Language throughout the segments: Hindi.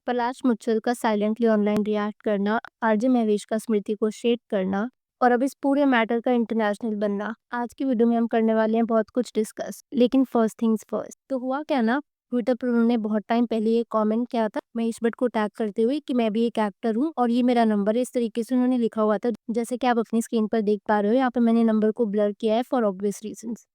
पलाश मुच्छल का साइलेंटली ऑनलाइन रिएक्ट करना, आरजे महवेश का स्मृति को शेड करना और अब इस पूरे मैटर का इंटरनेशनल बनना। आज की वीडियो में हम करने वाले हैं बहुत कुछ डिस्कस, लेकिन फर्स्ट थिंग्स फर्स्ट। तो हुआ क्या ना, ट्विटर पर उन्होंने बहुत टाइम पहले ये कमेंट किया था महेश भट्ट को टैग करते हुए कि मैं भी एक एक्टर हूँ और ये मेरा नंबर है। इस तरीके से उन्होंने लिखा हुआ था, जैसे कि आप अपनी स्क्रीन पर देख पा रहे हो। यहाँ पे मैंने नंबर को ब्लर किया है फॉर ऑब्वियस रीजंस।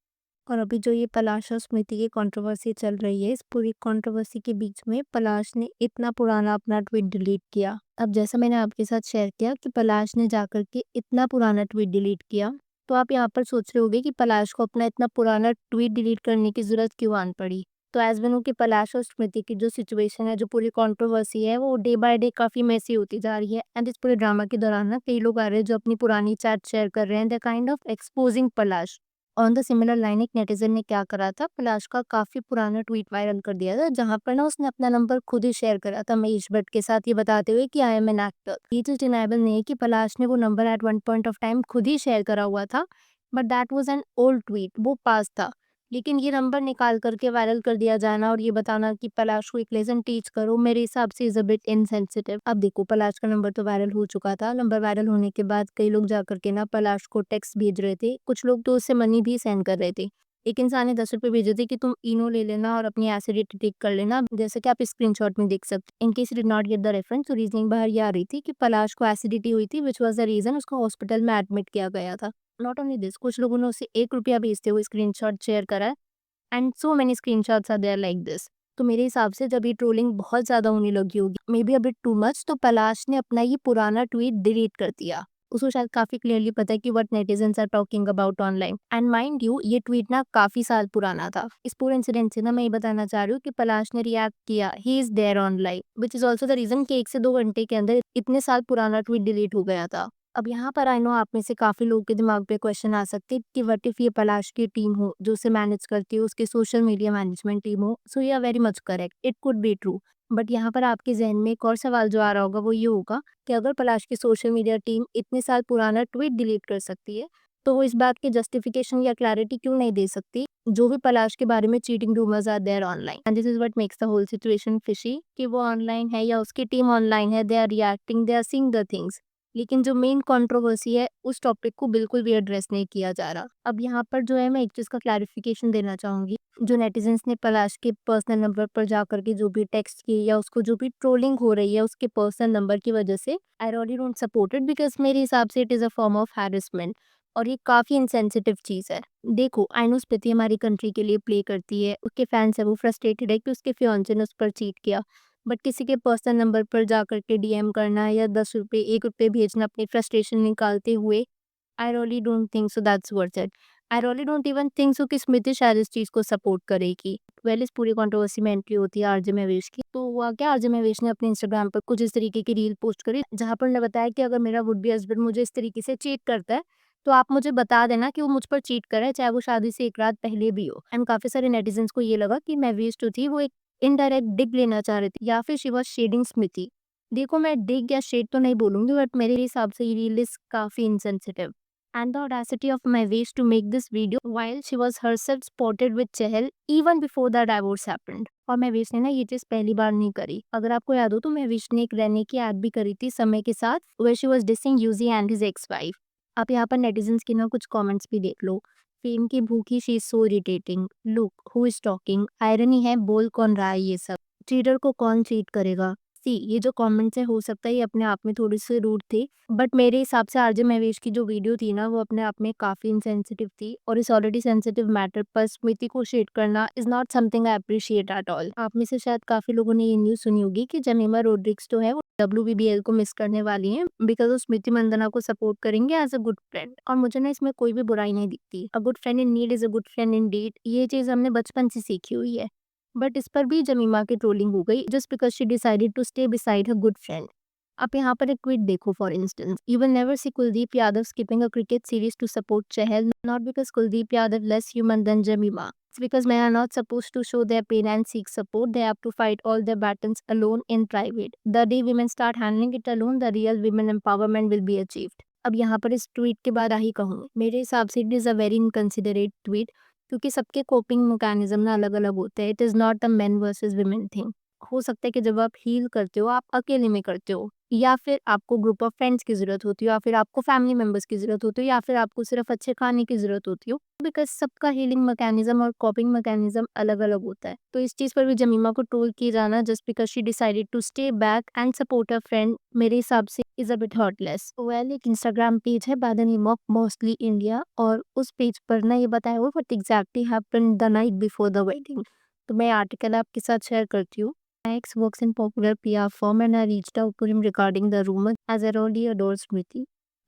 और अभी जो ये पलाश और स्मृति की कंट्रोवर्सी चल रही है, इस पूरी कंट्रोवर्सी के बीच में पलाश ने इतना पुराना अपना ट्वीट डिलीट किया। अब जैसा मैंने आपके साथ शेयर किया कि पलाश ने जाकर के इतना पुराना ट्वीट डिलीट किया, तो आप यहाँ पर सोच रहे होगे कि पलाश को अपना इतना पुराना ट्वीट डिलीट करने की जरूरत क्यों आन पड़ी। तो एज वन कि पलाश और स्मृति की जो सिचुएशन है, जो पूरी कंट्रोवर्सी है, वो डे बाय डे काफी मेसी होती जा रही है। एंड इस पूरे ड्रामा के दौरान ना कई लोग आ रहे हैं जो अपनी पुरानी चैट शेयर कर रहे हैं, the kind of exposing Palash. On the similar line एक नेटिजन ने क्या करा था, पलाश का काफी पुराना ट्वीट वायरल कर दिया था, जहां पर ना उसने अपना नंबर खुद ही शेयर करा था महेश भट्ट के साथ, ये बताते हुए कि आई एम एन एक्टर। ये चीज डिनाइबल नहीं है कि पलाश ने वो number eight one point of time खुद ही शेयर करा हुआ था, but that was an old tweet, वो पास था। लेकिन ये नंबर निकाल करके वायरल कर दिया जाना और ये बताना कि पलाश को एक लेसन टीच करो, मेरे हिसाब से इज अ बिट इनसेंसिटिव। अब देखो, पलाश का नंबर तो वायरल हो चुका था। नंबर वायरल होने के बाद कई लोग जाकर के ना पलाश को टेक्स्ट भेज रहे थे, कुछ लोग तो उससे मनी भी सेंड कर रहे थे। एक इंसान ने 10 रुपए भेजे थे कि तुम इनो ले लेना और अपनी एसिडिटी ठीक कर लेना, जैसे कि आप स्क्रीनशॉट में देख सकते। In case did not get the reference, तो रीजनिंग बाहर ये आ रही थी कि पलाश को एसिडिटी हुई थी, विच वाज द रीजन उसको हॉस्पिटल में एडमिट किया गया था। नॉट ओनली दिस, कुछ लोगों ने उसे 1 रुपया भेजते हुए स्क्रीनशॉट शेयर करा है, and so many screenshots are there like this. तो मेरे हिसाब से जब ये ट्रोलिंग बहुत ज़्यादा होने लगी होगी, may be a bit too much, तो पलाश ने अपना ये पुराना ट्वीट डिलीट कर दिया। उसको शायद काफ़ी क्लियरली पता है कि what netizens are talking about online. And mind you, ये ट्वीट ना काफ़ी साल पुराना था। इस पूरे इंसिडेंट से ना मैं ये बताना चाह रही हूँ कि पलाश ने रिएक्ट किया, he is there online, which is also the reason कि 1 से 2 घंटे के अंदर इतने साल पुराना ट्वीट डिलीट हो गया था। अब यहाँ पर आई नो आप में से काफ़ी लोगों के दिमाग पे क्वेश्चन आ सकते हैं कि व्हाट इफ ये पलाश की टीम हो जो उसे मैनेज करती है, उसकी सोशल मीडिया मैनेजमेंट टीम हो। So you are very much correct, it could be true. But यहाँ पर आपके जहन में एक और सवाल जो आ रहा होगा वो ये होगा कि अगर पलाश की सोशल मीडिया टीम इतने साल पुराना ट्वीट डिलीट कर सकती है, तो वो इस बात की जस्टिफिकेशन या क्लैरिटी क्यों नहीं दे सकती जो भी पलाश के बारे में cheating rumours are there online. And this is what makes the whole situation fishy, कि वो ऑनलाइन है या उसकी टीम ऑनलाइन है, they are reacting, they are seeing the things, लेकिन जो मेन कंट्रोवर्सी है उस टॉपिक को बिल्कुल भी एड्रेस नहीं किया जा रहा। अब यहाँ पर जो है मैं एक चीज़ का क्लैरिफिकेशन देना चाहूँगी। जो नेटिजन्स ने पलाश के पर्सनल नंबर पर जाकर के जो भी टेक्स्ट की या उसको जो भी ट्रोलिंग हो रही है उसके पर्सनल नंबर की वजह से, I really don't support it, because मेरे हिसाब से it is a form of harassment और ये काफ़ी इंसेंसिटिव चीज़ है। देखो, आई नो स्मृति हमारी कंट्री के लिए प्ले करती है, उसके फैंस है वो फ्रस्ट्रेटेड है कि उसके फियांसे ने उस पर चीट किया, बट किसी के पर्सनल नंबर पर जाकर के डीएम करना या 10 रुपए 1 रुपए भेजना अपनी फ्रस्ट्रेशन निकालते हुए, I really don't think so that's worth it. I really don't even think so कि स्मृति शायद इस चीज़ को सपोर्ट करेगी। वेल, इस पूरी कंट्रोवर्सी में एंट्री होती है आरजे महवेश की। तो हुआ क्या, आरजे महवेश ने अपने इंस्टाग्राम पर कुछ इस तरीके की रील पोस्ट करी, जहाँ पर उन्होंने बताया कि अगर मेरा वुड बी हस्बैंड मुझे इस तरीके से चीट करता है, तो आप मुझे बता देना कि वो मुझ पर चीट कर रहा है, चाहे वो शादी से 1 रात पहले भी हो। एंड काफ़ी सारे नेटिजन्स को ये लगा कि महवेश जो थी वो एक इनडायरेक्ट डिग लेना चाह रही थी या फिर शी वाज शेडिंग स्मृति। देखो, मैं डिग या शेड तो नहीं बोलूंगी, बट मेरे हिसाब से ये रील इज काफी insensitive. And the audacity of Mahvesh to make this video while she was herself spotted with Chahal even before the divorce happened. और महवेश ने ना ये चीज पहली बार नहीं करी। अगर आपको याद हो तो महवेश ने एक रहने की ऐड भी करी थी समय के साथ, where she was dissing Yuzi and his ex-wife. आप यहाँ पर नेटिजन्स के ना कुछ कमेंट्स भी देख लो। फेम की भूखी, she is so irritating, look who is talking, irony है, बोल कौन रहा है ये सब, चीटर को कौन चीट करेगा। सी, ये जो कमेंट्स है हो सकता है ये अपने आप में थोड़ी सी रूड थे, बट मेरे हिसाब से आरजे महवेश की जो वीडियो थी ना वो अपने आप में काफी इंसेंसिटिव थी, और इस ऑलरेडी सेंसिटिव मैटर पर स्मृति को शेड करना is not something I appreciate at all. आप में से शायद काफी लोगों ने ये न्यूज सुनी होगी कि जमीमा रोड्रिक्स जो है वो WBBL को मिस करने वाली हैं, बिकॉज वो स्मृति मंदना को सपोर्ट करेंगे एज अ गुड फ्रेंड। और मुझे ना इसमें कोई भी बुराई नहीं दिखती। A good friend in need is a good friend in deed, ये चीज हमने बचपन से सीखी हुई है। बट इस पर भी जमीमा की ट्रोलिंग हो गई just because she decided to stay beside her good friend. आप यहाँ पर एक ट्वीट देखो, for instance, you will never see Kuldeep Yadav skipping a cricket series to support Chahal, not because Kuldeep Yadav less human than Jamima. It's because men are not supposed to show their pain and seek support. They have to fight all their battles alone in private. The day women start handling it alone, the real women empowerment will be achieved. अब यहाँ पर इस ट्वीट के बाद ही कहूँ, मेरे हिसाब से it is a very inconsiderate tweet, क्योंकि सबके कोपिंग मैकेनिज्म ना अलग अलग होते हैं। It is not a main versus women thing. हो सकता है कि जब आप हील करते हो, आप अकेले में करते हो, या फिर आपको ग्रुप ऑफ फ्रेंड्स की ज़रूरत होती हो, या फिर आपको फैमिली मेंबर्स की ज़रूरत होती हो, या फिर आपको सिर्फ़ अच्छे खाने की ज़रूरत होती हो। बिकॉज़ सबका हीलिंग मैकेनिज़्म और कॉपिंग मैकेनिज़्म अलग-अलग होता है। तो इस चीज़ पर भी जमीमा को ट्रोल किए जाना just because she decided to stay back and support her friend, मेरे हिसाब से is a bit heartless. Well, एक इंस्टाग्राम पेज है by the name of mostly India, और उस पेज पर ना ये बताया हुआ what exactly happened the night before the wedding. तो मैं आर्टिकल आपके साथ शेयर करती हूँ। My ex works in popular PR firm and I reached out to him regarding the rumor as I already adore Smriti.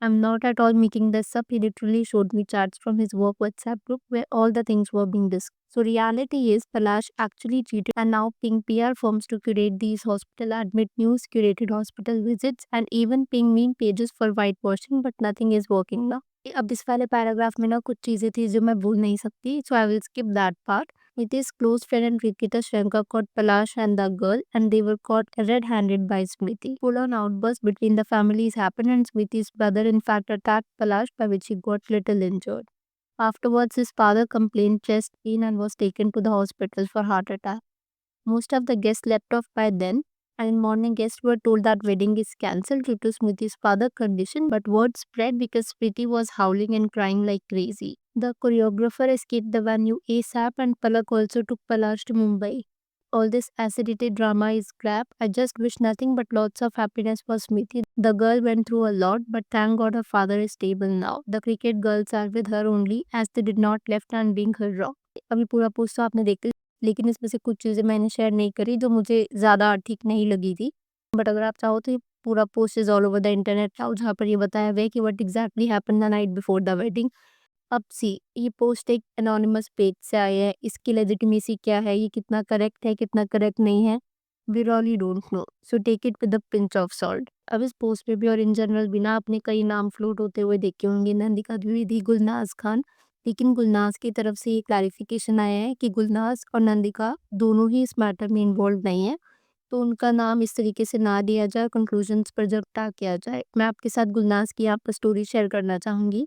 I'm not at all making this up. He literally showed me chats from his work WhatsApp group where all the things were being discussed. So reality is Palash actually cheated and now paying PR firms to curate these hospital admit news, curated hospital visits and even paying meme pages for whitewashing, but nothing is working now. अब इस वाले पैराग्राफ में ना कुछ चीज़ें थी जो मैं भूल नहीं सकती, so I will skip that part. With his close friend and Rikita Shanka caught Palash and the girl, and they were caught red-handed by Smriti. Full-on outburst between the families happened, and Smriti's brother in fact attacked Palash, by which he got little injured. Afterwards, his father complained chest pain and was taken to the hospital for heart attack. Most of the guests left off by then, and in morning guests were told that wedding is cancelled due to Smriti's father condition, but word spread because Smriti was howling and crying like crazy. The choreographer escaped the venue ASAP and Palak also took Palash to Mumbai. All this acidity drama is crap. I just wish nothing but lots of happiness for Smriti. The girl went through a lot, but thank God her father is stable now. The cricket girls are with her only as they did not left and being her wrong. अभी पूरा पोस्ट तो आपने देख लिया, लेकिन इसमें से कुछ चीज़ें मैंने शेयर नहीं करी जो मुझे ज़्यादा ठीक नहीं लगी थी। बट अगर आप चाहो तो ये पूरा post is all over the internet now, जहाँ पर ये बताया गया है कि what exactly happened the night before the wedding. अब सी, ये पोस्ट एक एनोनिमस पेज से आई है, इसकी लेजिटिमेसी क्या है, ये कितना करेक्ट है, कितना करेक्ट नहीं है, we really don't know, so take it with a pinch of salt. अब इस पोस्ट पे भी और इन जनरल भी ना आपने कई नाम फ्लोट होते हुए देखे होंगे, नंदिका द्विवेदी, गुलनाज खान, लेकिन गुलनाज की तरफ से ये क्लैरिफिकेशन आया है कि गुलनाज और नंदिका दोनों ही इस मैटर में इन्वॉल्व नहीं है, तो उनका नाम इस तरीके से ना दिया जाए, कंक्लूजन्स पर जब किया जाए। मैं आपके साथ गुलनाज की यहाँ पर स्टोरी शेयर करना चाहूँगी।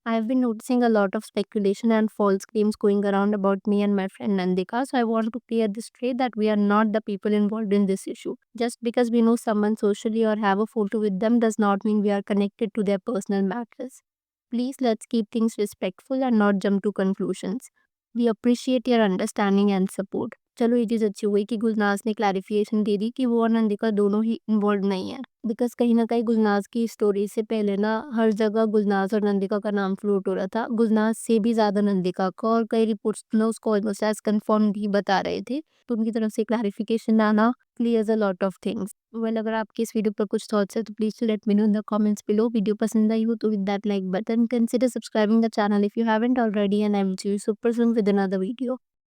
I have been noticing a lot of speculation and false claims going around about me and my friend Nandika, so I want to clear this straight that we are not the people involved in this issue. Just because we know someone socially or have a photo with them does not mean we are connected to their personal matters. Please let's keep things respectful and not jump to conclusions. We appreciate your understanding and support. चलो ये चीज़ अच्छी हुई कि गुलनाज ने क्लैरिफिकेशन दे दी कि वो और नंदिका दोनों ही इन्वॉल्व नहीं है, बिकॉज कहीं ना कहीं गुलनाज की स्टोरी से पहले ना हर जगह गुलनाज और नंदिका का नाम फ्लोट हो रहा था, गुलनाज से भी ज़्यादा नंदिका का, और कई रिपोर्ट्स ना उसको ऑलमोस्ट एज कन्फर्म भी बता रहे थे, तो उनकी तरफ से क्लैरिफिकेशन आना clears a lot of things. Well, अगर आपके इस वीडियो पर कुछ थॉट्स है तो please let me know in the comments below. Video पसंद आई हो तो with that like button consider subscribing the channel if you haven't already, and I will see you super soon with another video.